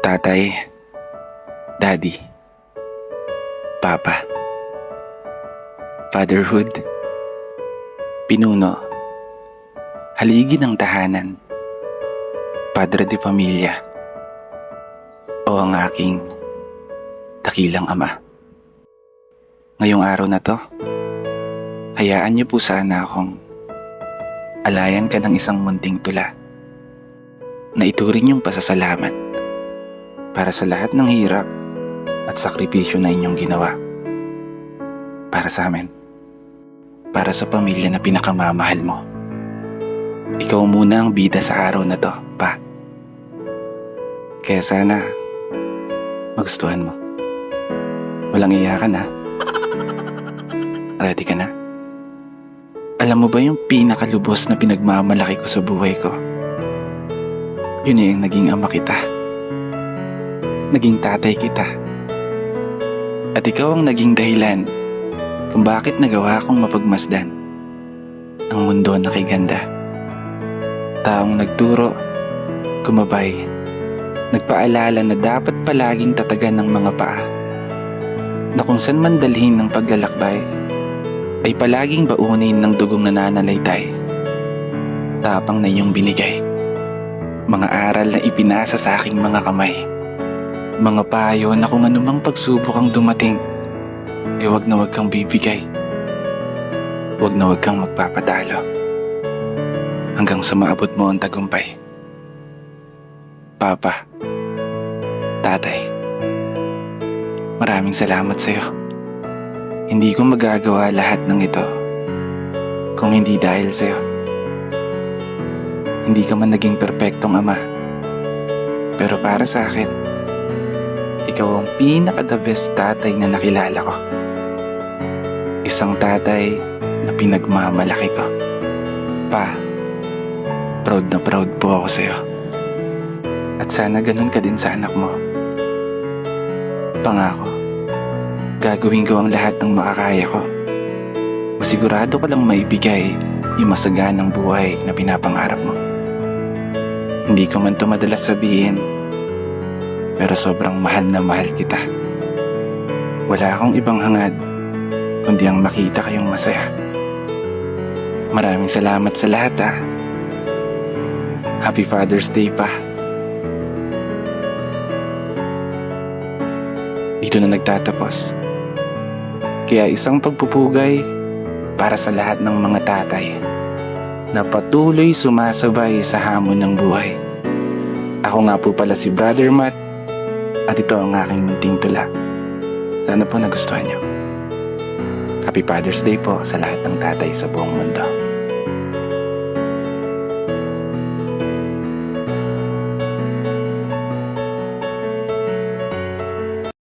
Tatay, Daddy, Papa, Fatherhood, Pinuno, Haligi ng tahanan, Padre de Pamilya, o ang aking dakilang ama. Ngayong araw na to, hayaan niyo po sana akong alayan ka ng isang munting tula na ituring yung pasasalamat para sa lahat ng hirap at sakripisyo na inyong ginawa. Para sa amin. Para sa pamilya na pinakamamahal mo. Ikaw muna ang bida sa araw na to, Pa. Kaya sana magustuhan mo. Walang iyakan, ha? Ready ka na? Alam mo ba yung pinakalubos na pinagmamalaki ko sa buhay ko? Yun yung naging ama kita. Naging tatay kita. At ikaw ang naging dahilan kung bakit nagawa kong mapagmasdan ang mundo na kay ganda. Taong nagturo, gumabay, nagpaalala na dapat palaging tatagan ng mga paa, na kung saan man dalhin ng paglalakbay ay palaging baunin ng dugong nananalaytay. Tapang na iyong binigay, mga aral na ipinasa sa aking mga kamay, mga payo na kung anumang pagsubok ang dumating, ay wag na wag kang bibigay. Wag na wag kang magpapatalo. Hanggang sa maabot mo ang tagumpay. Papa, Tatay, maraming salamat sa iyo. Hindi ko magagawa lahat ng ito kung hindi dahil sa iyo. Hindi ka man naging perpektong ama, pero para sa akin, ikaw ang pinaka-the best tatay na nakilala ko. Isang tatay na pinagmamalaki ko. Pa, proud na proud po ako sa'yo. At sana ganun ka din sa anak mo. Pangako, gagawin ko ang lahat ng makakaya ko. Masigurado ko lang maibigay yung masaganang buhay na pinapangarap mo. Hindi ko man ito madalas sabihin, pero sobrang mahal na mahal kita. Wala akong ibang hangad kundi ang makita kayong masaya. Maraming salamat sa lahat, ha. Happy Father's Day, Pa. Dito na nagtatapos. Kaya isang pagpupugay para sa lahat ng mga tatay na patuloy sumasabay sa hamon ng buhay. Ako nga po pala si Brother Matt, at ito ang aking munting tula. Sana po nagustuhan niyo. Happy Father's Day po sa lahat ng tatay sa buong mundo.